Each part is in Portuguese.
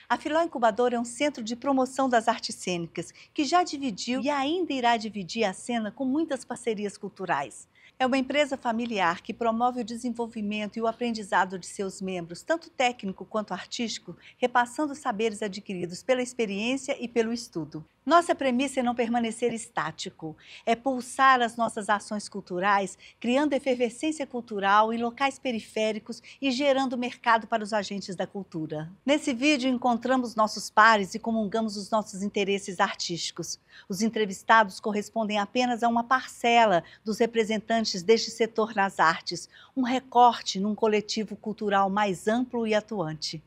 A Filó Incubadora é um centro de promoção das artes cênicas, que já dividiu e ainda irá dividir a cena com muitas parcerias culturais. É uma empresa familiar que promove o desenvolvimento e o aprendizado de seus membros, tanto técnico quanto artístico, repassando saberes adquiridos pela experiência e pelo estudo. Nossa premissa é não permanecer estático, é pulsar as nossas ações culturais, criando efervescência cultural em locais periféricos e gerando mercado para os agentes da cultura. Nesse vídeo encontramos nossos pares e comungamos os nossos interesses artísticos. Os entrevistados correspondem apenas a uma parcela dos representantes deste setor nas artes, um recorte num coletivo cultural mais amplo e atuante.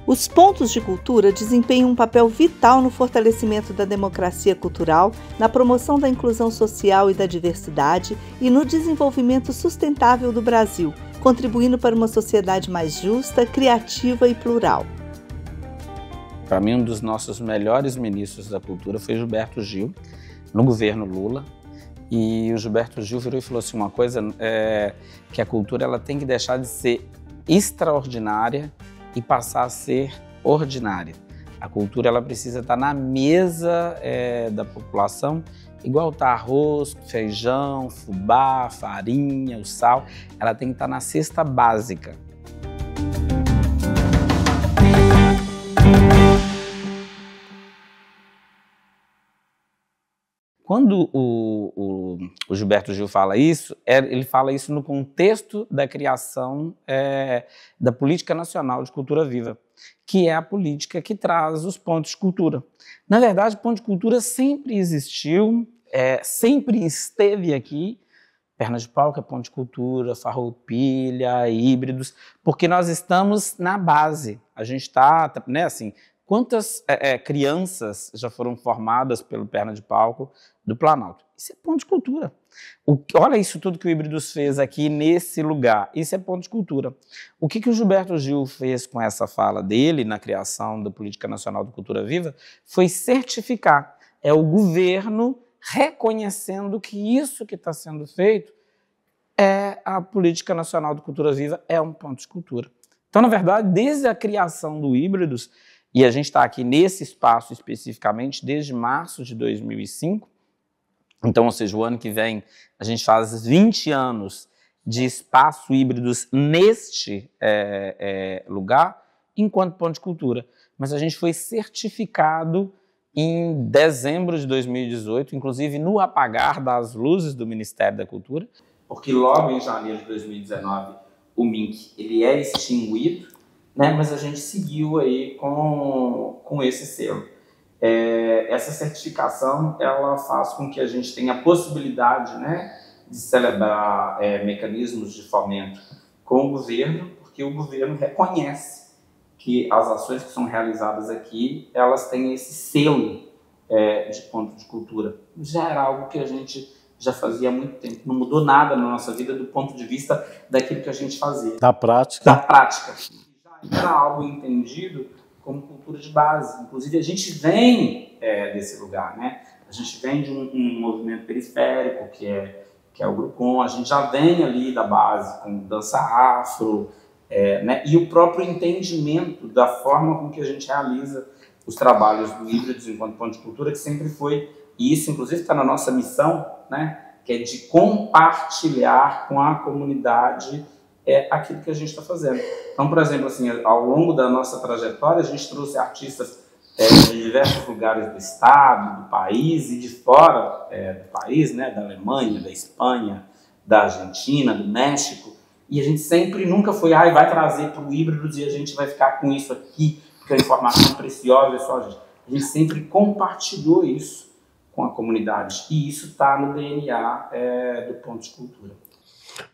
Os pontos de cultura desempenham um papel vital no fortalecimento da democracia cultural, na promoção da inclusão social e da diversidade e no desenvolvimento sustentável do Brasil, contribuindo para uma sociedade mais justa, criativa e plural. Para mim, um dos nossos melhores ministros da cultura foi Gilberto Gil, no governo Lula. E o Gilberto Gil virou e falou assim, uma coisa, que a cultura ela tem que deixar de ser extraordinária e passar a ser ordinária. A cultura ela precisa estar na mesa da população, igual está arroz, feijão, fubá, farinha, o sal, ela tem que estar na cesta básica. Quando o Gilberto Gil fala isso, ele fala isso no contexto da criação da Política Nacional de Cultura Viva, que é a política que traz os pontos de cultura. Na verdade, o ponto de cultura sempre existiu, sempre esteve aqui, Perna de Pau, que é ponto de cultura, Farroupilha, Híbridos, porque nós estamos na base, a gente está, né, assim, quantas crianças já foram formadas pelo Perna de Palco do Planalto? Isso é ponto de cultura. Olha isso tudo que o Híbridos fez aqui nesse lugar. Isso é ponto de cultura. O que o Gilberto Gil fez com essa fala dele na criação da Política Nacional de Cultura Viva foi certificar. É o governo reconhecendo que isso que está sendo feito a Política Nacional de Cultura Viva é um ponto de cultura. Então, na verdade, desde a criação do Híbridos, e a gente está aqui nesse espaço especificamente desde março de 2005, então, ou seja, o ano que vem a gente faz 20 anos de espaço Híbridos neste lugar, enquanto ponto de cultura. Mas a gente foi certificado em dezembro de 2018, inclusive no apagar das luzes do Ministério da Cultura, porque logo em janeiro de 2019 o MINC ele é extinguido, né, mas a gente seguiu aí com esse selo. Essa certificação ela faz com que a gente tenha a possibilidade, né, de celebrar mecanismos de fomento com o governo, porque o governo reconhece que as ações que são realizadas aqui, elas têm esse selo de ponto de cultura. Já era algo que a gente já fazia há muito tempo, não mudou nada na nossa vida do ponto de vista daquilo que a gente fazia. Da prática. Da prática. Já era algo entendido como cultura de base. Inclusive, a gente vem desse lugar, né? A gente vem de um movimento periférico, que é o Grupom, a gente já vem ali da base, com dança afro, né? E o próprio entendimento da forma com que a gente realiza os trabalhos do Híbridos enquanto ponto de cultura, que sempre foi, e isso inclusive está na nossa missão, né? Que é de compartilhar com a comunidade aquilo que a gente está fazendo. Então, por exemplo, assim, ao longo da nossa trajetória, a gente trouxe artistas de diversos lugares do estado, do país e de fora do país, né, da Alemanha, da Espanha, da Argentina, do México, e a gente sempre, nunca foi, vai trazer para o Híbridos e a gente vai ficar com isso aqui, porque a informação preciosa é só a gente. A gente sempre compartilhou isso com a comunidade, e isso está no DNA do Ponto de Cultura.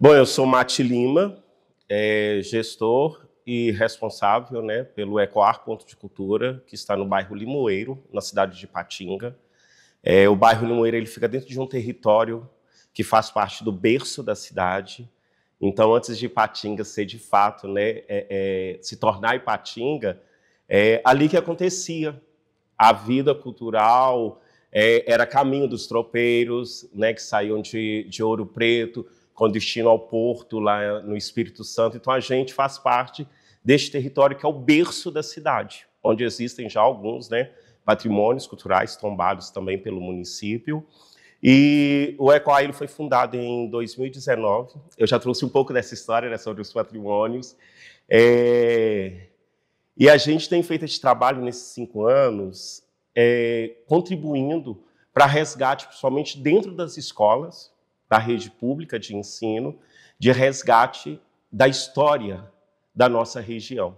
Bom, eu sou Mati Lima, gestor e responsável, né, pelo Ecoar Ponto de Cultura, que está no bairro Limoeiro, na cidade de Ipatinga. O bairro Limoeiro ele fica dentro de um território que faz parte do berço da cidade. Então, antes de Ipatinga ser de fato, né, se tornar Ipatinga, ali que acontecia a vida cultural, era Caminho dos Tropeiros, né, que saíam de Ouro Preto, com destino ao Porto, lá no Espírito Santo. Então, a gente faz parte deste território que é o berço da cidade, onde existem já alguns, né, patrimônios culturais tombados também pelo município. E o EcoA ele foi fundado em 2019. Eu já trouxe um pouco dessa história, né, sobre os patrimônios. E a gente tem feito esse trabalho nesses 5 anos, contribuindo para resgate, principalmente dentro das escolas, da rede pública de ensino, de resgate da história da nossa região.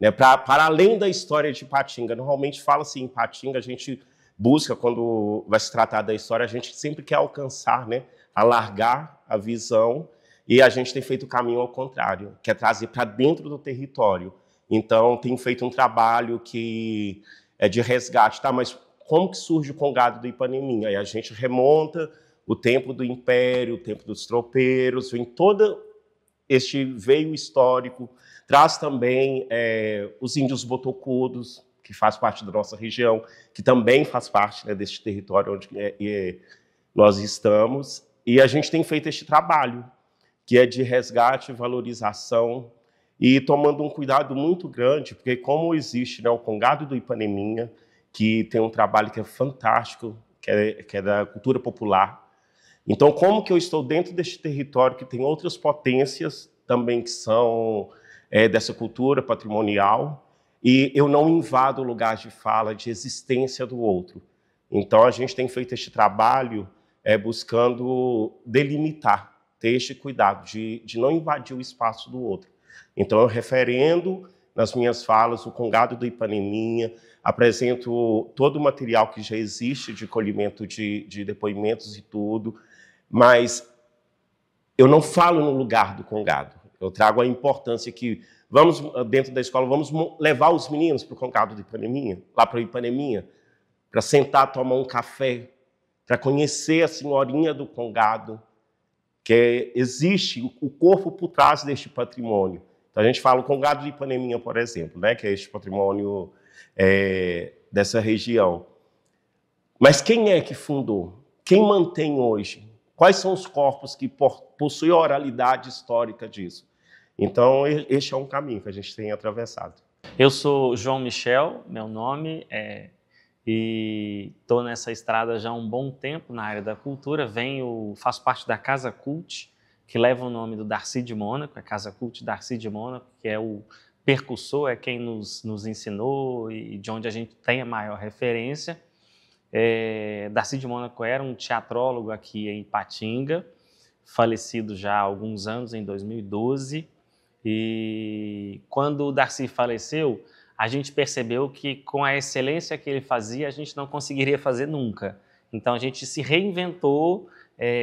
Né? Para além da história de Ipatinga, normalmente fala-se em Ipatinga, a gente busca, quando vai se tratar da história, a gente sempre quer alcançar, né? Alargar a visão, e a gente tem feito o caminho ao contrário, que é trazer para dentro do território. Então, tem feito um trabalho que é de resgate, tá? Mas como que surge o Congado do Ipaneminha? Aí a gente remonta o tempo do Império, o tempo dos tropeiros, em todo este veio histórico, traz também os índios botocudos, que faz parte da nossa região, que também faz parte, né, deste território onde nós estamos, e a gente tem feito este trabalho, que é de resgate, valorização, e tomando um cuidado muito grande, porque como existe, né, o Congado do Ipaneminha, que tem um trabalho que é fantástico, que é da cultura popular. Então, como que eu estou dentro deste território que tem outras potências também que são dessa cultura patrimonial, e eu não invado o lugar de fala, de existência do outro. Então, a gente tem feito este trabalho buscando delimitar, ter este cuidado de não invadir o espaço do outro. Então, eu referendo nas minhas falas o Congado do Ipaneminha, apresento todo o material que já existe de colhimento de depoimentos e tudo, mas eu não falo no lugar do Congado. Eu trago a importância que, vamos, dentro da escola, vamos levar os meninos para o Congado do Ipaneminha, lá para o Ipaneminha, para sentar, tomar um café, para conhecer a senhorinha do Congado, que existe o corpo por trás deste patrimônio. Então, a gente fala o Congado do Ipaneminha, por exemplo, né, que é este patrimônio dessa região. Mas quem é que fundou? Quem mantém hoje? Quais são os corpos que possuem a oralidade histórica disso? Então, este é um caminho que a gente tem atravessado. Eu sou João Michel, meu nome, e estou nessa estrada já há um bom tempo na área da cultura. Faço parte da Casa Cult, que leva o nome do Darcy de Mônaco, a Casa Cult Darcy de Mônaco, que é o percussor, é quem nos ensinou e de onde a gente tem a maior referência. Darcy de Mônaco era um teatrólogo aqui em Ipatinga, falecido já há alguns anos, em 2012. E quando o Darcy faleceu, a gente percebeu que com a excelência que ele fazia, a gente não conseguiria fazer nunca. Então a gente se reinventou,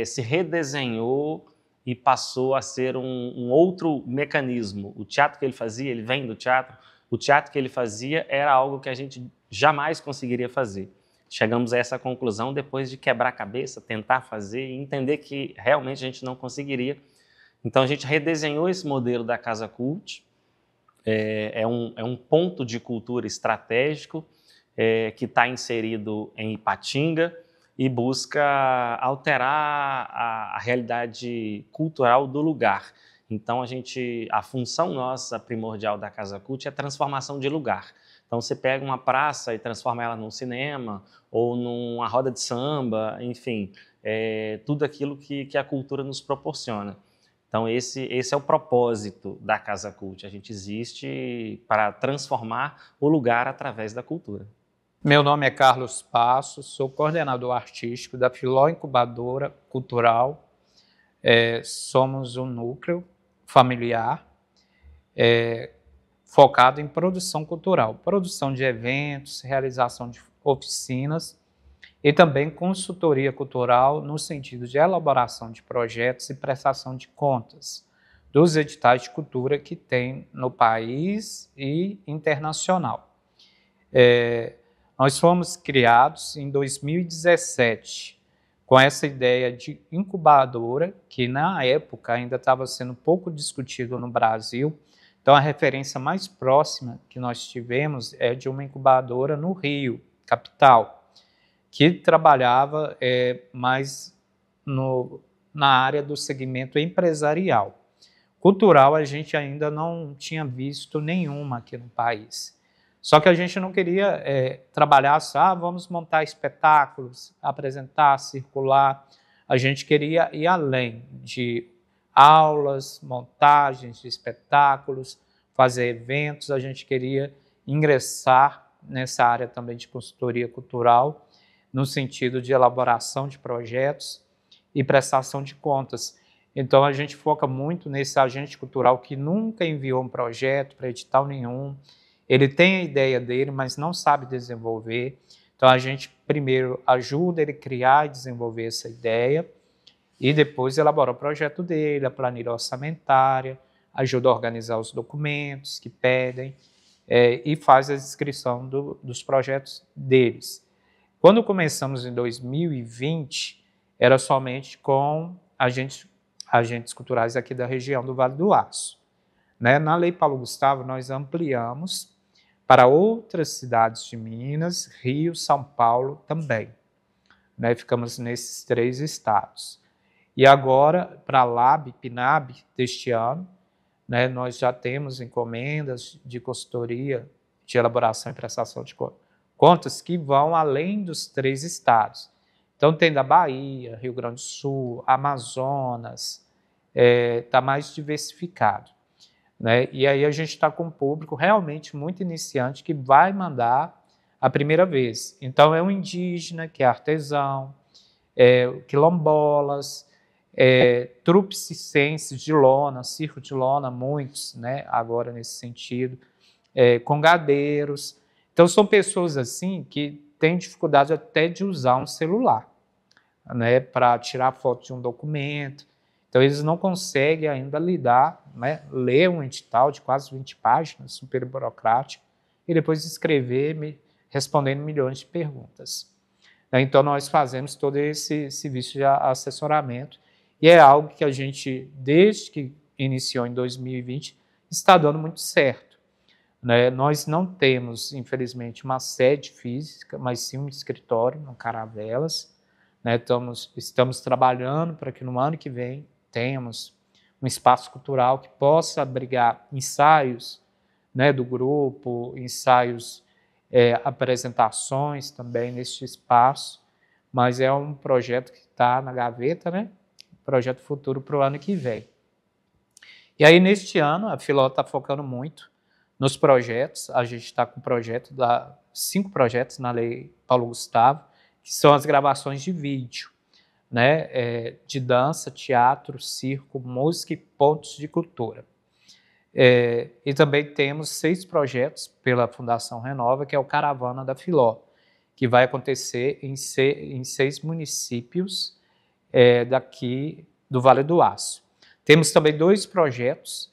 se redesenhou e passou a ser um outro mecanismo. O teatro que ele fazia, ele vem do teatro, o teatro que ele fazia era algo que a gente jamais conseguiria fazer. Chegamos a essa conclusão depois de quebrar a cabeça, tentar fazer e entender que realmente a gente não conseguiria. Então a gente redesenhou esse modelo da Casa Cult, é um ponto de cultura estratégico que está inserido em Ipatinga e busca alterar a realidade cultural do lugar. Então a função nossa primordial da Casa Cult é a transformação de lugar. Então você pega uma praça e transforma ela num cinema ou numa roda de samba, enfim, tudo aquilo que a cultura nos proporciona. Então esse é o propósito da Casa Cult. A gente existe para transformar o lugar através da cultura. Meu nome é Carlos Passos, sou coordenador artístico da Filó Incubadora Cultural. Somos um núcleo familiar focado em produção cultural, produção de eventos, realização de oficinas e também consultoria cultural no sentido de elaboração de projetos e prestação de contas dos editais de cultura que tem no país e internacional. Nós fomos criados em 2017 com essa ideia de incubadora, que na época ainda estava sendo pouco discutido no Brasil. Então a referência mais próxima que nós tivemos é de uma incubadora no Rio, capital, que trabalhava mais na área do segmento empresarial. Cultural, a gente ainda não tinha visto nenhuma aqui no país. Só que a gente não queria trabalhar só, vamos montar espetáculos, apresentar, circular. A gente queria ir além de aulas, montagens de espetáculos, fazer eventos. A gente queria ingressar nessa área também de consultoria cultural, no sentido de elaboração de projetos e prestação de contas. Então, a gente foca muito nesse agente cultural que nunca enviou um projeto para edital nenhum. Ele tem a ideia dele, mas não sabe desenvolver. Então, a gente primeiro ajuda ele a criar e desenvolver essa ideia e depois elabora o projeto dele, a planilha orçamentária, ajuda a organizar os documentos que pedem e faz a descrição dos projetos deles. Quando começamos em 2020, era somente com agentes culturais aqui da região do Vale do Aço. Na Lei Paulo Gustavo, nós ampliamos para outras cidades de Minas, Rio, São Paulo também. Ficamos nesses 3 estados. E agora, para a LAB, PNAB, deste ano, nós já temos encomendas de consultoria, de elaboração e prestação de contas que vão além dos 3 estados. Então, tem da Bahia, Rio Grande do Sul, Amazonas, está mais diversificado. E aí a gente está com um público realmente muito iniciante que vai mandar a primeira vez. Então, é um indígena que é artesão, quilombolas, trupes circenses de lona, circo de lona, muitos, agora nesse sentido, congadeiros. Então, são pessoas assim que têm dificuldade até de usar um celular, para tirar foto de um documento. Então, eles não conseguem ainda lidar, ler um edital de quase 20 páginas, super burocrático, e depois escrever respondendo milhões de perguntas. Então, nós fazemos todo esse serviço de assessoramento, e é algo que a gente, desde que iniciou em 2020, está dando muito certo. Nós não temos, infelizmente, uma sede física, mas sim um escritório no Caravelas. Estamos trabalhando para que no ano que vem tenhamos um espaço cultural que possa abrigar ensaios do grupo, ensaios, apresentações também neste espaço, mas é um projeto que está na gaveta, projeto futuro para o ano que vem. E aí, neste ano, a Filó está focando muito nos projetos. A gente está com 5 projetos na Lei Paulo Gustavo, que são as gravações de vídeo, de dança, teatro, circo, música e pontos de cultura. E também temos 6 projetos pela Fundação Renova, que é o Caravana da Filó, que vai acontecer em 6 municípios daqui do Vale do Aço. Temos também 2 projetos,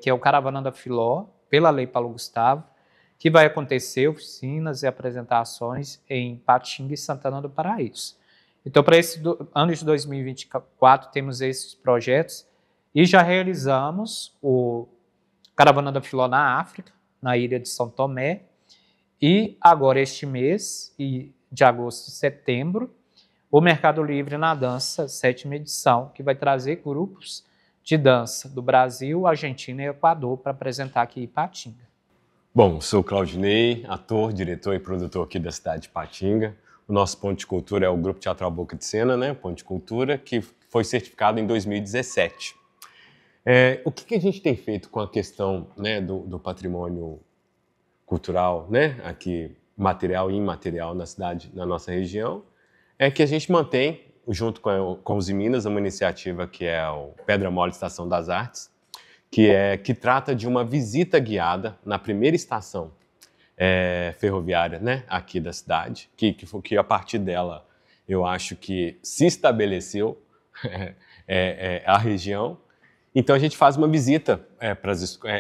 que é o Caravana da Filó, pela Lei Paulo Gustavo, que vai acontecer oficinas e apresentações em Patinga e Santana do Paraíso. Então, para esse ano de 2024, temos esses projetos e já realizamos o Caravana da Filó na África, na ilha de São Tomé, e agora este mês, de agosto e setembro, o Mercado Livre na Dança, 7ª edição, que vai trazer grupos de dança do Brasil, Argentina e Equador para apresentar aqui em Patinga. Bom, sou Claudinei, ator, diretor e produtor aqui da cidade de Patinga. O nosso Ponto de Cultura é o Grupo Teatral Boca de Sena, Ponto de Cultura, que foi certificado em 2017. O que a gente tem feito com a questão do patrimônio cultural, aqui, material e imaterial na cidade, na nossa região, é que a gente mantém, junto com os Minas, uma iniciativa que é o Pedra Mole Estação das Artes, que trata de uma visita guiada na primeira estação ferroviária, aqui da cidade, que a partir dela eu acho que se estabeleceu a região. Então a gente faz uma visita,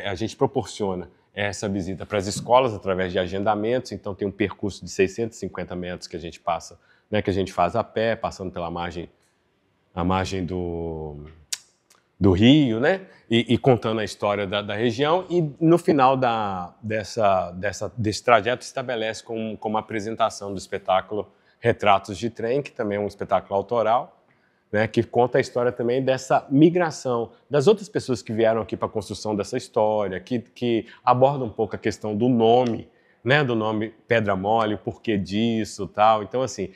a gente proporciona essa visita para as escolas através de agendamentos. Então tem um percurso de 650 metros que a gente passa, que a gente faz a pé, passando pela margem do do Rio, né? E contando a história da região. E no final desse trajeto estabelece como uma apresentação do espetáculo Retratos de Trem, que também é um espetáculo autoral, né, que conta a história também dessa migração das outras pessoas que vieram aqui para a construção dessa história, que aborda um pouco a questão do nome, né, do nome Pedra Mole, o porquê disso, tal. Então, assim,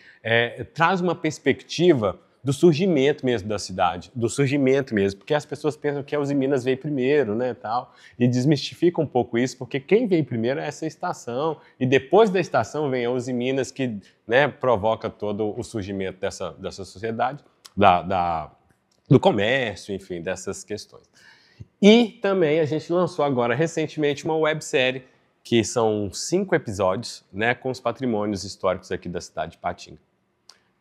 traz uma perspectiva do surgimento mesmo da cidade, do surgimento mesmo, porque as pessoas pensam que a Uzi Minas veio primeiro, né, tal, e desmistifica um pouco isso, porque quem veio primeiro é essa estação, e depois da estação vem a Uzi Minas, que, né, provoca todo o surgimento dessa sociedade, do comércio, enfim, dessas questões. E também a gente lançou agora recentemente uma websérie, que são 5 episódios, né, com os patrimônios históricos aqui da cidade de Patinga,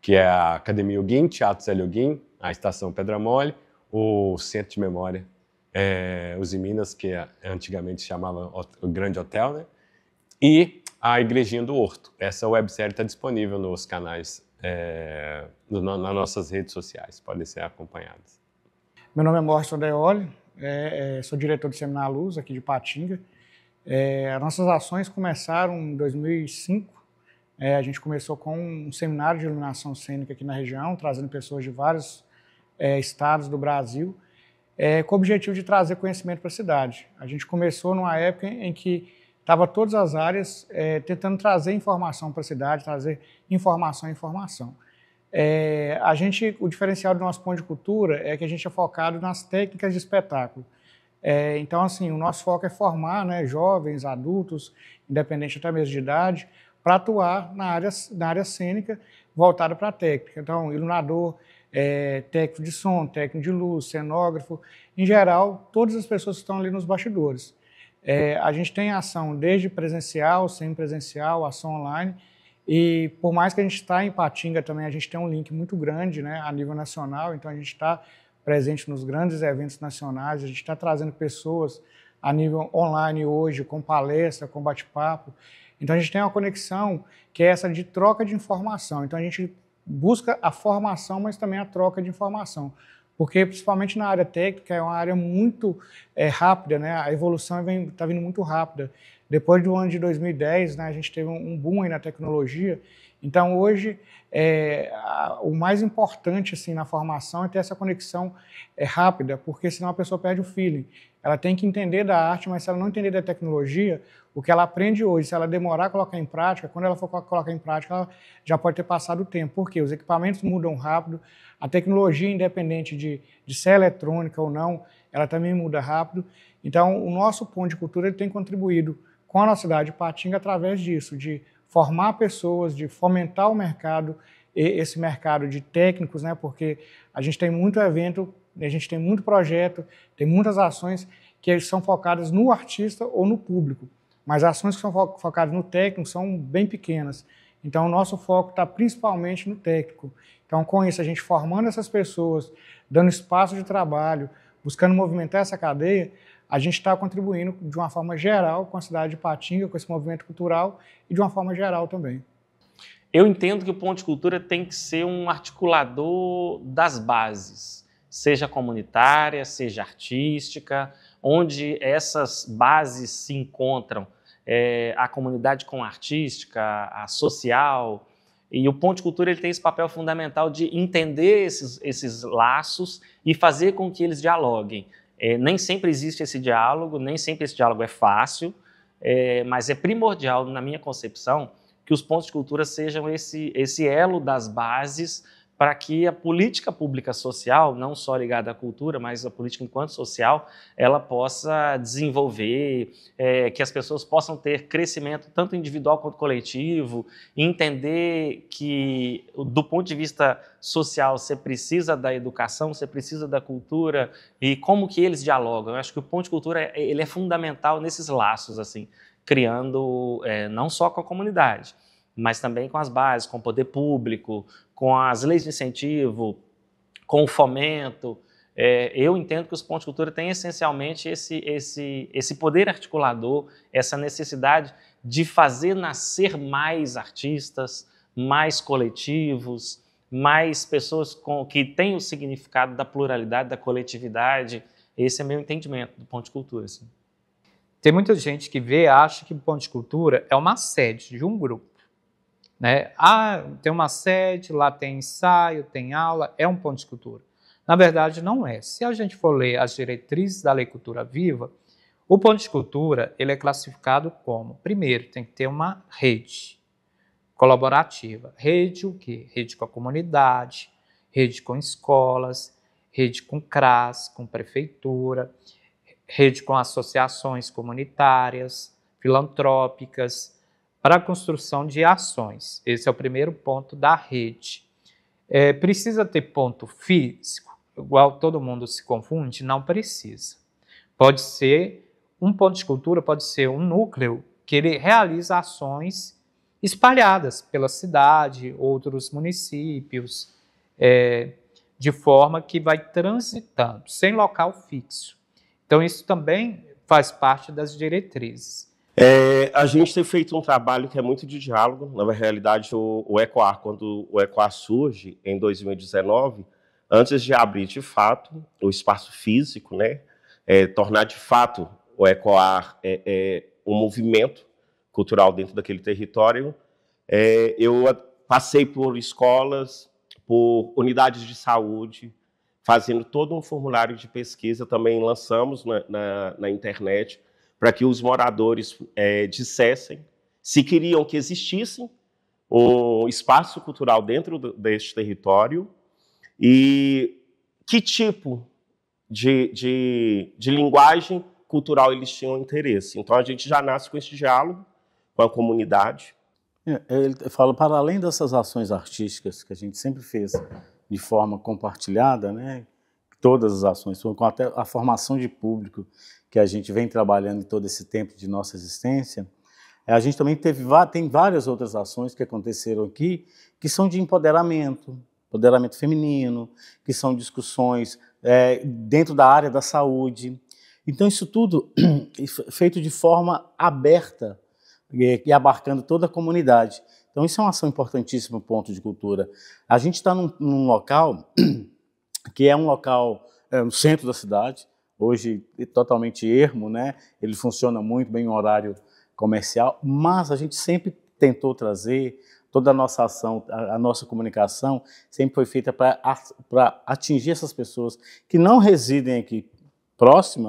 que é a Academia Huguim, Teatro Zélio Huguim, a Estação Pedra Mole, o Centro de Memória Uzi Minas, que antigamente chamava o Grande Hotel, né, e a Igrejinha do Horto. Essa websérie está disponível nos canais, nas nossas redes sociais, podem ser acompanhadas. Meu nome é Morrison Deoli, sou diretor do Seminário à Luz, aqui de Patinga. As nossas ações começaram em 2005. A gente começou com um seminário de iluminação cênica aqui na região, trazendo pessoas de vários estados do Brasil, com o objetivo de trazer conhecimento para a cidade. A gente começou numa época em que estava todas as áreas tentando trazer informação para a cidade, trazer informação. O diferencial do nosso ponto de cultura é que a gente é focado nas técnicas de espetáculo. Então, assim, o nosso foco é formar, né, jovens, adultos, independente até mesmo de idade, para atuar na área cênica voltada para a técnica. Então, iluminador, técnico de som, técnico de luz, cenógrafo, em geral, todas as pessoas que estão ali nos bastidores. A gente tem ação desde presencial, semipresencial, ação online, e por mais que a gente está em Patinga também, a gente tem um link muito grande, né, a nível nacional, então a gente está presente nos grandes eventos nacionais, a gente está trazendo pessoas a nível online hoje, com palestra, com bate-papo. Então a gente tem uma conexão que é essa de troca de informação. Então a gente busca a formação, mas também a troca de informação. Porque, principalmente na área técnica, é uma área muito rápida, né? A evolução está vindo muito rápida. Depois do ano de 2010, né, a gente teve um boom aí na tecnologia. Então, hoje, o mais importante assim, na formação é ter essa conexão rápida, porque senão a pessoa perde o feeling. Ela tem que entender da arte, mas se ela não entender da tecnologia, o que ela aprende hoje, se ela demorar a colocar em prática, quando ela for colocar em prática, ela já pode ter passado o tempo. Por quê? Os equipamentos mudam rápido, a tecnologia, independente de ser eletrônica ou não, ela também muda rápido. Então, o nosso ponto de cultura ele tem contribuído com a nossa cidade de Patinga através disso, de formar pessoas, de fomentar o mercado, esse mercado de técnicos, né? Porque a gente tem muito evento, a gente tem muito projeto, tem muitas ações que são focadas no artista ou no público, mas as ações que são focadas no técnico são bem pequenas. Então, o nosso foco está principalmente no técnico. Então, com isso, a gente formando essas pessoas, dando espaço de trabalho, buscando movimentar essa cadeia, a gente está contribuindo de uma forma geral com a cidade de Patinga, com esse movimento cultural e de uma forma geral também. Eu entendo que o Ponto de Cultura tem que ser um articulador das bases, seja comunitária, seja artística, onde essas bases se encontram, a comunidade com a artística, a social, e o Ponto de Cultura ele tem esse papel fundamental de entender esses laços e fazer com que eles dialoguem. Nem sempre existe esse diálogo, nem sempre esse diálogo é fácil, mas é primordial, na minha concepção, que os pontos de cultura sejam esse elo das bases para que a política pública social, não só ligada à cultura, mas a política enquanto social, ela possa desenvolver, que as pessoas possam ter crescimento tanto individual quanto coletivo, e entender que, do ponto de vista social, você precisa da educação, você precisa da cultura, e como que eles dialogam. Eu acho que o ponto de cultura ele é fundamental nesses laços, assim, criando não só com a comunidade, mas também com as bases, com o poder público, com as leis de incentivo, com o fomento. Eu entendo que os pontos de cultura têm essencialmente esse poder articulador, essa necessidade de fazer nascer mais artistas, mais coletivos, mais pessoas que têm o significado da pluralidade, da coletividade. Esse é meu entendimento do ponto de cultura. Assim. Tem muita gente que acha que o ponto de cultura é uma sede de um grupo. Né? Tem uma sede, lá tem ensaio, tem aula, é um ponto de cultura. Na verdade, não é. Se a gente for ler as diretrizes da Lei Cultura Viva, o ponto de cultura ele é classificado como, primeiro, tem que ter uma rede colaborativa. Rede o quê? Rede com a comunidade, rede com escolas, rede com CRAS, com prefeitura, rede com associações comunitárias, filantrópicas, para a construção de ações. Esse é o primeiro ponto da rede. Precisa ter ponto físico, igual todo mundo se confunde? Não precisa. Pode ser, um ponto de cultura pode ser um núcleo que ele realiza ações espalhadas pela cidade, outros municípios, de forma que vai transitando, sem local fixo. Então, isso também faz parte das diretrizes. A gente tem feito um trabalho que é muito de diálogo. Na realidade, o EcoAr, quando o EcoAr surge em 2019, antes de abrir de fato o espaço físico, né, tornar de fato o EcoAr um movimento cultural dentro daquele território, eu passei por escolas, por unidades de saúde, fazendo todo um formulário de pesquisa, também lançamos na internet, para que os moradores dissessem se queriam que existisse um espaço cultural dentro deste território e que tipo de linguagem cultural eles tinham interesse. Então, a gente já nasce com esse diálogo com a comunidade. Ele fala, para além dessas ações artísticas que a gente sempre fez de forma compartilhada, né, todas as ações, com até a formação de público que a gente vem trabalhando em todo esse tempo de nossa existência, a gente também tem várias outras ações que aconteceram aqui, que são de empoderamento feminino, que são discussões dentro da área da saúde. Então, isso tudo feito de forma aberta e abarcando toda a comunidade. Então, isso é uma ação importantíssima no ponto de cultura. A gente está num local que é um local no centro da cidade, hoje totalmente ermo, né? Ele funciona muito bem em horário comercial, mas a gente sempre tentou trazer toda a nossa ação, a nossa comunicação sempre foi feita para atingir essas pessoas que não residem aqui próximo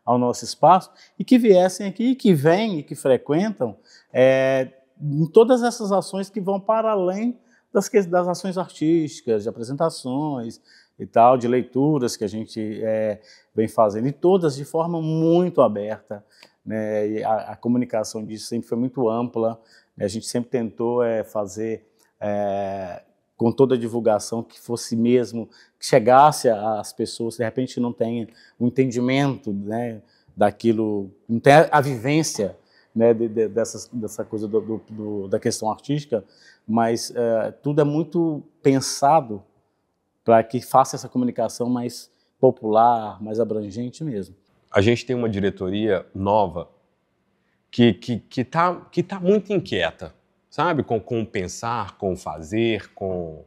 ao nosso espaço e que viessem aqui, que vêm e que frequentam em todas essas ações que vão para além das ações artísticas, de apresentações e tal, de leituras que a gente vem fazendo, e todas de forma muito aberta, né? E a comunicação disso sempre foi muito ampla, né? A gente sempre tentou fazer com toda a divulgação que fosse mesmo, que chegasse às pessoas, de repente não tem um entendimento, né, daquilo, não tem a vivência, né, dessa coisa da questão artística, mas tudo é muito pensado para que faça essa comunicação mais popular, mais abrangente mesmo. A gente tem uma diretoria nova que tá muito inquieta, sabe? Com o pensar, com o fazer, com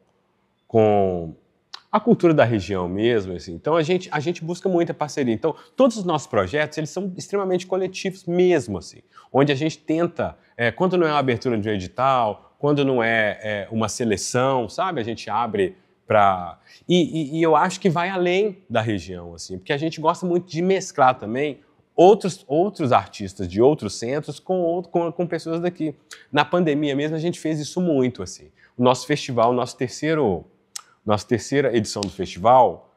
a cultura da região mesmo, assim. Então, a gente busca muita parceria. Então, todos os nossos projetos, eles são extremamente coletivos mesmo, assim. Onde a gente tenta, quando não é uma abertura de um edital, quando não é uma seleção, sabe? A gente abre para... E eu acho que vai além da região, assim, porque a gente gosta muito de mesclar também outros artistas de outros centros com pessoas daqui. Na pandemia mesmo, a gente fez isso muito, assim. O nosso festival, nossa terceira edição do festival,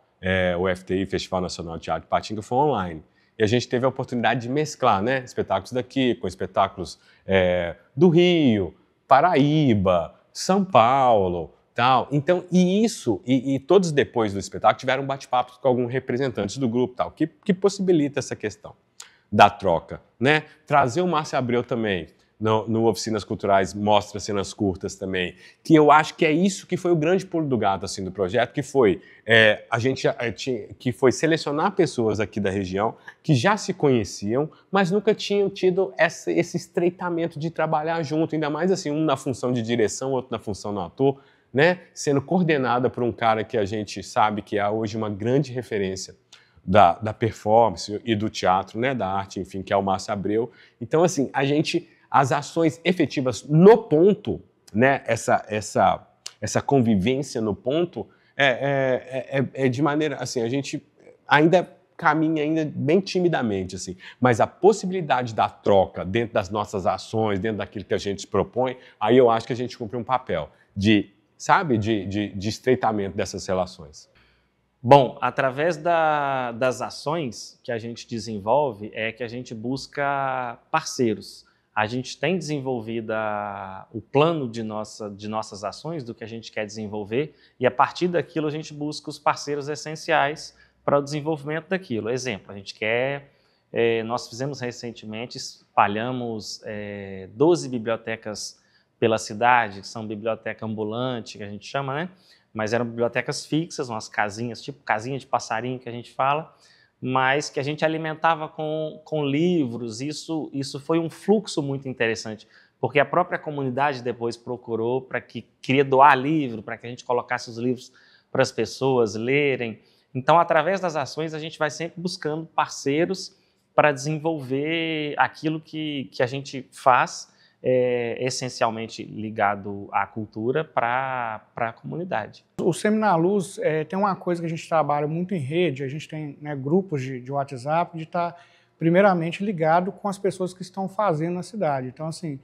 o FTI, Festival Nacional de Teatro de Patinga, foi online. E a gente teve a oportunidade de mesclar, né, espetáculos daqui com espetáculos do Rio, Paraíba, São Paulo, tal. Então, e todos depois do espetáculo tiveram bate-papos com alguns representantes do grupo, tal, que possibilita essa questão da troca, né? Trazer o Márcio Abreu também no Oficinas Culturais, mostra cenas curtas também, que eu acho que é isso que foi o grande pulo do gato, assim, do projeto, que foi que foi selecionar pessoas aqui da região que já se conheciam, mas nunca tinham tido esse estreitamento de trabalhar junto, ainda mais assim, um na função de direção, outro na função do ator, né, sendo coordenada por um cara que a gente sabe que é hoje uma grande referência da performance e do teatro, né, da arte, enfim, que é o Márcio Abreu. Então, assim, as ações efetivas no ponto, né, essa convivência no ponto, é de maneira, assim, a gente ainda caminha bem timidamente, assim, mas a possibilidade da troca dentro das nossas ações, dentro daquilo que a gente se propõe, aí eu acho que a gente cumpre um papel de estreitamento dessas relações. Bom, através das ações que a gente desenvolve, é que a gente busca parceiros. A gente tem desenvolvido o plano de nossas ações, do que a gente quer desenvolver, e a partir daquilo a gente busca os parceiros essenciais para o desenvolvimento daquilo. Exemplo, a gente nós fizemos recentemente, espalhamos 12 bibliotecas pela cidade, que são biblioteca ambulante, que a gente chama, né? Mas eram bibliotecas fixas, umas casinhas, tipo casinha de passarinho que a gente fala, mas que a gente alimentava com livros. Isso foi um fluxo muito interessante, porque a própria comunidade depois procurou queria doar livro, para que a gente colocasse os livros para as pessoas lerem. Então, através das ações, a gente vai sempre buscando parceiros para desenvolver aquilo que a gente faz, essencialmente ligado à cultura, para a comunidade. O Seminaluz tem uma coisa que a gente trabalha muito em rede, a gente tem, né, grupos de WhatsApp, de estar primeiramente ligado com as pessoas que estão fazendo na cidade. Então, assim,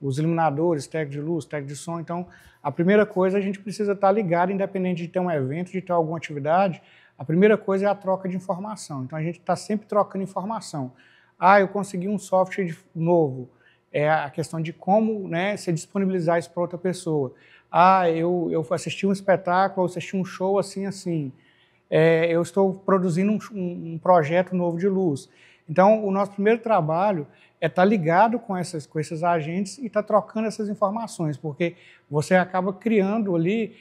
os iluminadores, técnico de luz, técnico de som. Então, a primeira coisa, a gente precisa estar ligado, independente de ter um evento, de ter alguma atividade, a primeira coisa é a troca de informação. Então, a gente está sempre trocando informação. Eu consegui um software novo. É a questão de como, né, se disponibilizar isso para outra pessoa. Eu assisti um espetáculo, assisti um show assim. Eu estou produzindo um projeto novo de luz. Então, o nosso primeiro trabalho é estar ligado com esses agentes e estar trocando essas informações, porque você acaba criando ali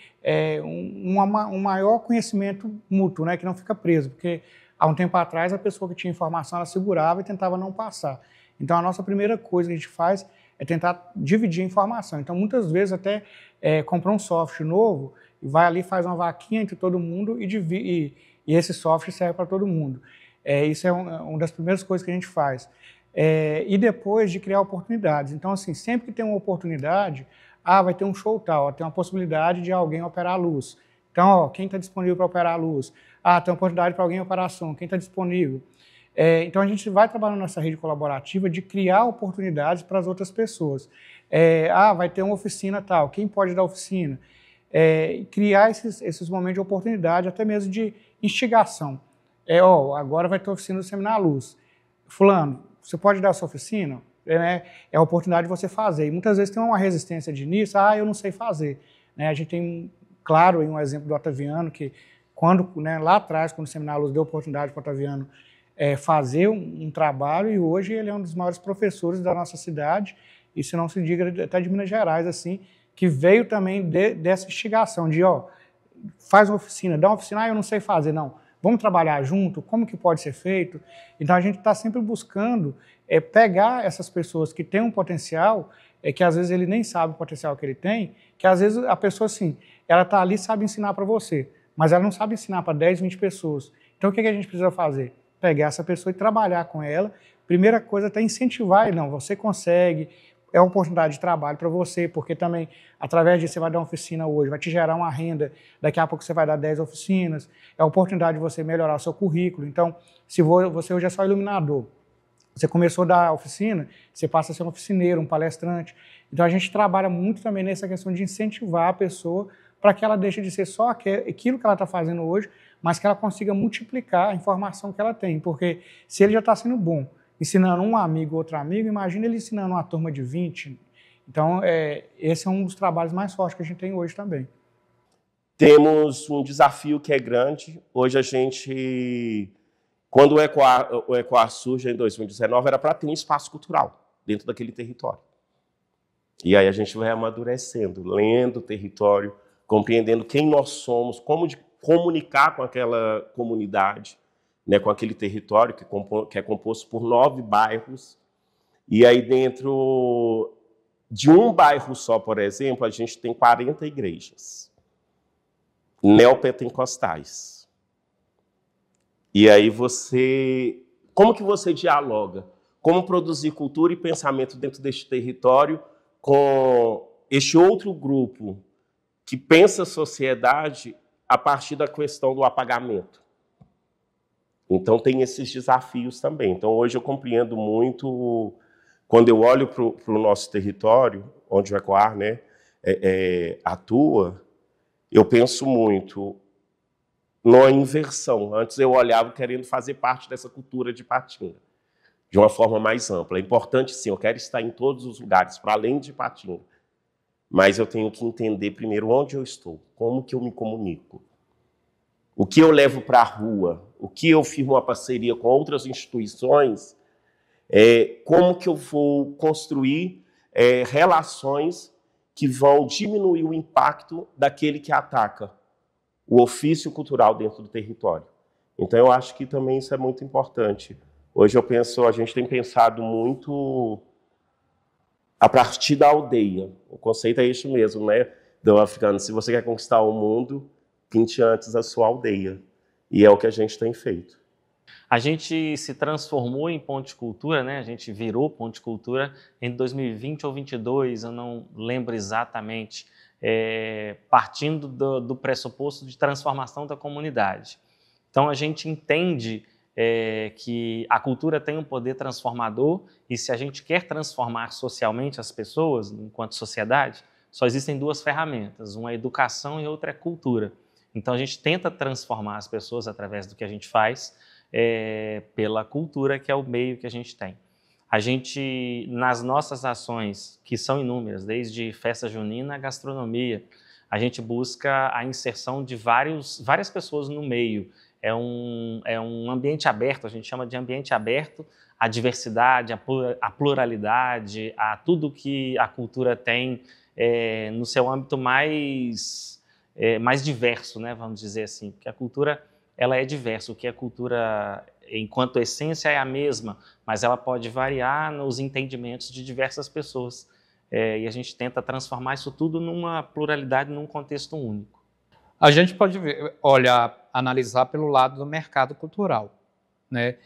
um maior conhecimento mútuo, né, que não fica preso, porque há um tempo atrás a pessoa que tinha informação, ela segurava e tentava não passar. Então, a nossa primeira coisa que a gente faz é tentar dividir a informação. Então, muitas vezes até comprar um software novo e vai ali, faz uma vaquinha entre todo mundo e esse software serve para todo mundo. Isso é uma das primeiras coisas que a gente faz. E depois de criar oportunidades. Então, assim, sempre que tem uma oportunidade, vai ter um show tal, tem uma possibilidade de alguém operar a luz. Então, quem está disponível para operar a luz? Tem uma oportunidade para alguém operar som, quem está disponível? Então, a gente vai trabalhando nessa rede colaborativa de criar oportunidades para as outras pessoas. Vai ter uma oficina tal, quem pode dar oficina? Criar esses momentos de oportunidade, até mesmo de instigação. Agora vai ter oficina do Seminaluz. Fulano, você pode dar a sua oficina? É a oportunidade de você fazer. E muitas vezes tem uma resistência de início, eu não sei fazer. A gente tem, claro, um exemplo do Otaviano, que lá atrás, quando o Seminaluz deu oportunidade para o Otaviano fazer um trabalho, e hoje ele é um dos maiores professores da nossa cidade, e se não se diga até de Minas Gerais, assim, que veio também dessa instigação de, faz uma oficina, dá uma oficina, eu não sei fazer, não. Vamos trabalhar junto, como que pode ser feito? Então, a gente está sempre buscando pegar essas pessoas que têm um potencial, que às vezes ele nem sabe o potencial que ele tem, que às vezes a pessoa, assim, ela está ali e sabe ensinar para você, mas ela não sabe ensinar para 10, 20 pessoas. Então, o que a gente precisa fazer? Pegar essa pessoa e trabalhar com ela. Primeira coisa é incentivar, não, você consegue, é uma oportunidade de trabalho para você, porque também, através disso, você vai dar uma oficina hoje, vai te gerar uma renda, daqui a pouco você vai dar 10 oficinas, é a oportunidade de você melhorar o seu currículo. Então, se você hoje é só iluminador, você começou a dar oficina, você passa a ser um oficineiro, um palestrante. Então, a gente trabalha muito também nessa questão de incentivar a pessoa para que ela deixe de ser só aquilo que ela está fazendo hoje, mas que ela consiga multiplicar a informação que ela tem. Porque se ele já está sendo bom, ensinando um amigo, outro amigo, imagina ele ensinando uma turma de 20. Então, esse é um dos trabalhos mais fortes que a gente tem hoje também. Temos um desafio que é grande. Hoje a gente, quando o Ecoar surge em 2019, era para ter um espaço cultural dentro daquele território. E aí a gente vai amadurecendo, lendo o território, compreendendo quem nós somos, como comunicar com aquela comunidade, né, com aquele território que é composto por 9 bairros. E aí dentro De um bairro só, por exemplo, a gente tem 40 igrejas neopentecostais. E aí como que você dialoga? Como produzir cultura e pensamento dentro deste território com este outro grupo que pensa a sociedade a partir da questão do apagamento? Então, tem esses desafios também. Então, hoje eu compreendo muito, quando eu olho para o nosso território, onde o ECOAR, né, atua, eu penso muito numa inversão. Antes eu olhava querendo fazer parte dessa cultura de Ipatinga, de uma forma mais ampla. É importante, sim, eu quero estar em todos os lugares, para além de Ipatinga. Mas eu tenho que entender primeiro onde eu estou, como que eu me comunico. O que eu levo para a rua, o que eu firmo uma parceria com outras instituições, como que eu vou construir relações que vão diminuir o impacto daquele que ataca o ofício cultural dentro do território. Então, eu acho que também isso é muito importante. Hoje a gente tem pensado muito a partir da aldeia. O conceito é isso mesmo, né, do africano. Se você quer conquistar o mundo, pinte antes a sua aldeia. E é o que a gente tem feito. A gente se transformou em Ponte Cultura, né? A gente virou Ponte Cultura em 2020 ou 2022, eu não lembro exatamente, partindo do pressuposto de transformação da comunidade. Então, a gente entende que a cultura tem um poder transformador e se a gente quer transformar socialmente as pessoas, enquanto sociedade, só existem duas ferramentas, uma é educação e outra é cultura. Então, a gente tenta transformar as pessoas através do que a gente faz, pela cultura, que é o meio que a gente tem. A gente, nas nossas ações, que são inúmeras, desde festa junina à gastronomia, a gente busca a inserção de várias pessoas no meio. É um ambiente aberto, a gente chama de ambiente aberto à diversidade, à pluralidade, a tudo que a cultura tem no seu âmbito mais diverso, né, vamos dizer assim, porque a cultura ela é diversa, o que é cultura enquanto essência é a mesma, mas ela pode variar nos entendimentos de diversas pessoas, e a gente tenta transformar isso tudo numa pluralidade, num contexto único. A gente pode analisar pelo lado do mercado cultural, né?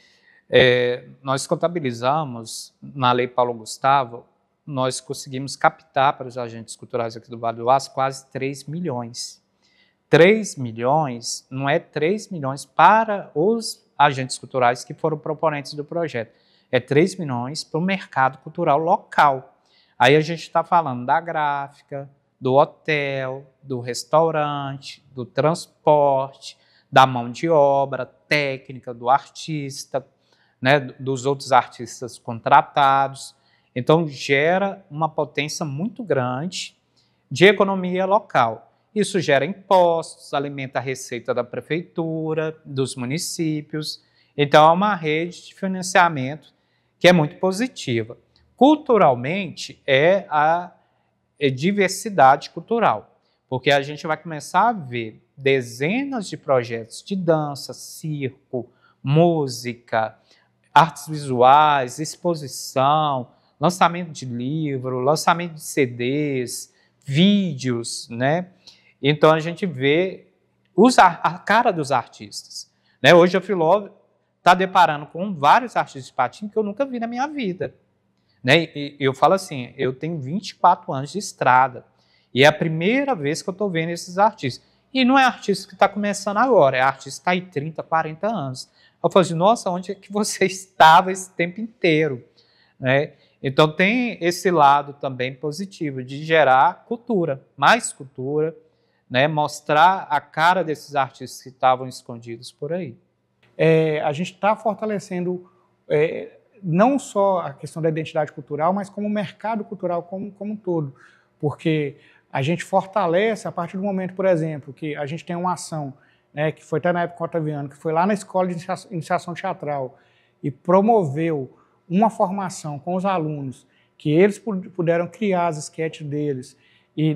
Nós contabilizamos, na Lei Paulo Gustavo, nós conseguimos captar para os agentes culturais aqui do Vale do Aço quase 3 milhões. 3 milhões não é 3 milhões para os agentes culturais que foram proponentes do projeto, é 3 milhões para o mercado cultural local. Aí a gente está falando da gráfica, do hotel, do restaurante, do transporte, da mão de obra, técnica, do artista, né, dos outros artistas contratados. Então, gera uma potência muito grande de economia local. Isso gera impostos, alimenta a receita da prefeitura, dos municípios. Então, é uma rede de financiamento que é muito positiva. Culturalmente, é a diversidade cultural, porque a gente vai começar a ver dezenas de projetos de dança, circo, música, artes visuais, exposição, lançamento de livro, lançamento de CDs, vídeos, né? Então, a gente vê a cara dos artistas, né? Hoje, a Filó está deparando com vários artistas de Ipatinga que eu nunca vi na minha vida, né? E eu falo assim, eu tenho 24 anos de estrada, e é a primeira vez que eu estou vendo esses artistas. E não é artista que está começando agora, é artista que está aí 30, 40 anos. Eu falo assim, nossa, onde é que você estava esse tempo inteiro? Né? Então, tem esse lado também positivo de gerar cultura, mais cultura, né? Mostrar a cara desses artistas que estavam escondidos por aí. A gente está fortalecendo não só a questão da identidade cultural, mas como o mercado cultural como um todo, porque a gente fortalece a partir do momento, por exemplo, que a gente tem uma ação, né, que foi até na época Otaviano, que foi lá na Escola de Iniciação Teatral e promoveu uma formação com os alunos, que eles puderam criar as esquetes deles, e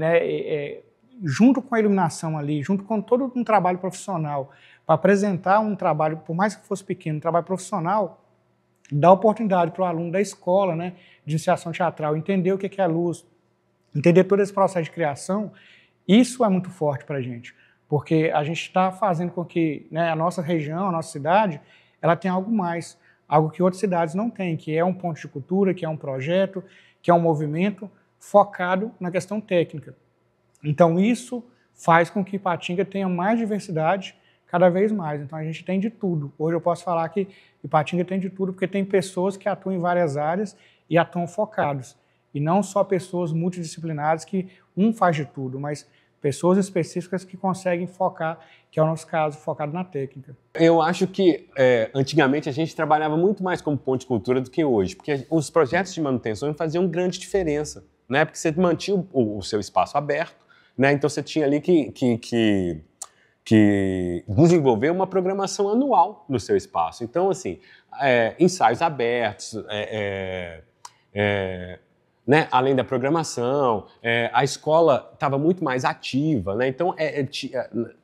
junto com a iluminação ali, junto com todo um trabalho profissional, para apresentar um trabalho, por mais que fosse pequeno, um trabalho profissional, dá oportunidade para o aluno da escola, né, de iniciação teatral entender o que é luz, Entender todo esse processo de criação, isso é muito forte para a gente, porque a gente está fazendo com que, né, a nossa região, a nossa cidade, ela tenha algo mais, algo que outras cidades não têm, que é um ponto de cultura, que é um projeto, que é um movimento focado na questão técnica. Então isso faz com que Ipatinga tenha mais diversidade cada vez mais. Então a gente tem de tudo. Hoje eu posso falar que Ipatinga tem de tudo, porque tem pessoas que atuam em várias áreas e atuam focados. E não só pessoas multidisciplinares que um faz de tudo, mas pessoas específicas que conseguem focar, que é o nosso caso, focado na técnica. Eu acho que antigamente a gente trabalhava muito mais como ponto de cultura do que hoje, porque os projetos de manutenção faziam grande diferença, né? Porque você mantinha o seu espaço aberto, né? Então você tinha ali que desenvolver uma programação anual no seu espaço. Então, assim, ensaios abertos, né? Além da programação, a escola estava muito mais ativa, né? Então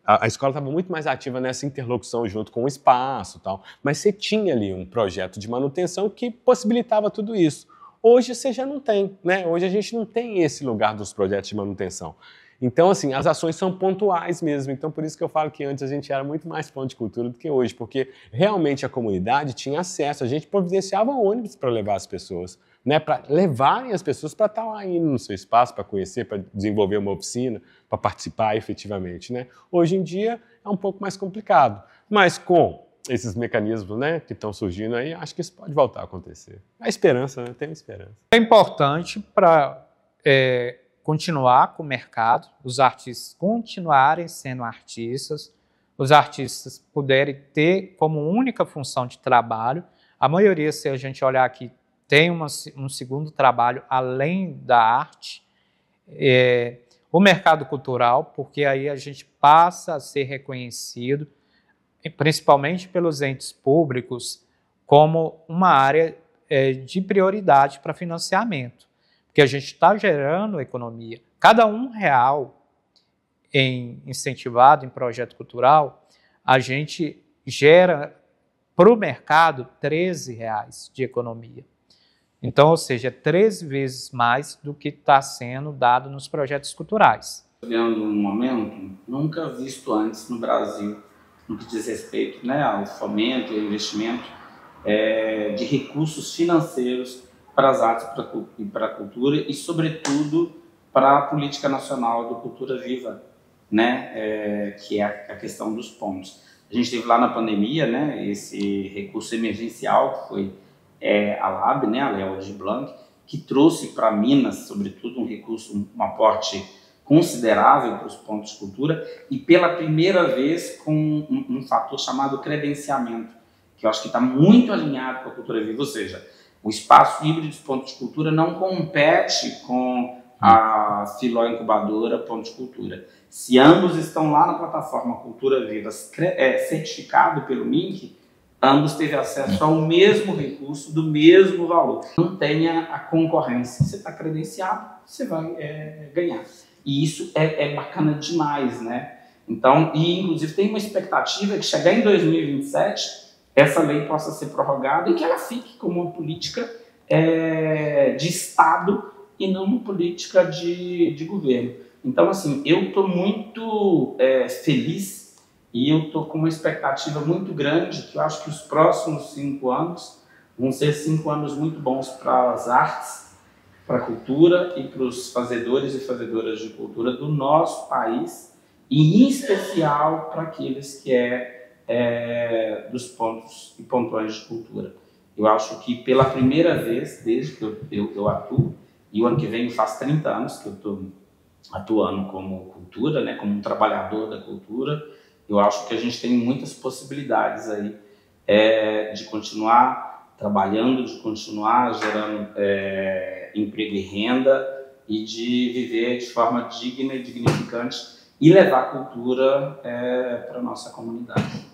a escola estava muito mais ativa nessa interlocução junto com o espaço, tal. Mas você tinha ali um projeto de manutenção que possibilitava tudo isso. Hoje você já não tem, né? Hoje a gente não tem esse lugar dos projetos de manutenção. Então, assim, as ações são pontuais mesmo. Então, por isso que eu falo que antes a gente era muito mais ponto de cultura do que hoje, porque realmente a comunidade tinha acesso, a gente providenciava ônibus para levar as pessoas, né, para levarem as pessoas para estar lá indo no seu espaço, para conhecer, para desenvolver uma oficina, para participar efetivamente, né? Hoje em dia é um pouco mais complicado, mas com esses mecanismos, né, que estão surgindo aí, acho que isso pode voltar a acontecer. A esperança, né? Tem esperança. É importante para continuar com o mercado, os artistas continuarem sendo artistas, os artistas puderem ter como única função de trabalho. A maioria, se a gente olhar aqui, tem um segundo trabalho além da arte, o mercado cultural, porque aí a gente passa a ser reconhecido, principalmente pelos entes públicos, como uma área de prioridade para financiamento, porque a gente está gerando economia. Cada R$1 incentivado em projeto cultural, a gente gera para o mercado R$13 de economia. Então, ou seja, 13 vezes mais do que está sendo dado nos projetos culturais. Vivendo um momento nunca visto antes no Brasil, no que diz respeito, né, ao fomento e ao investimento de recursos financeiros para as artes e para a cultura e, sobretudo, para a política nacional do Cultura Viva, né, que é a questão dos pontos. A gente teve lá na pandemia, né, esse recurso emergencial que foi a LAB, né, a Lei Aldir Blanc, que trouxe para Minas, sobretudo, um recurso, um aporte considerável para os pontos de cultura e pela primeira vez com um fator chamado credenciamento, que eu acho que está muito alinhado com a Cultura Viva, ou seja, o espaço híbrido dos pontos de cultura não compete com a Filó Incubadora Ponto de Cultura. Se ambos estão lá na plataforma Cultura Viva, certificado pelo MINC, ambos teve acesso ao mesmo recurso, do mesmo valor. Não tenha a concorrência. Se você está credenciado, você vai ganhar. E isso é bacana demais, né? Então, e inclusive tem uma expectativa que chegar em 2027, essa lei possa ser prorrogada e que ela fique como uma política de Estado e não uma política de governo. Então, assim, eu estou muito feliz e eu estou com uma expectativa muito grande que eu acho que os próximos 5 anos vão ser 5 anos muito bons para as artes, para a cultura e para os fazedores e fazedoras de cultura do nosso país e, em especial, para aqueles que dos pontos e pontões de cultura. Eu acho que pela primeira vez, desde que eu atuo, e o ano que vem faz 30 anos que eu estou atuando como cultura, né, como um trabalhador da cultura, eu acho que a gente tem muitas possibilidades aí de continuar trabalhando, de continuar gerando emprego e renda e de viver de forma digna e dignificante e levar a cultura para a nossa comunidade.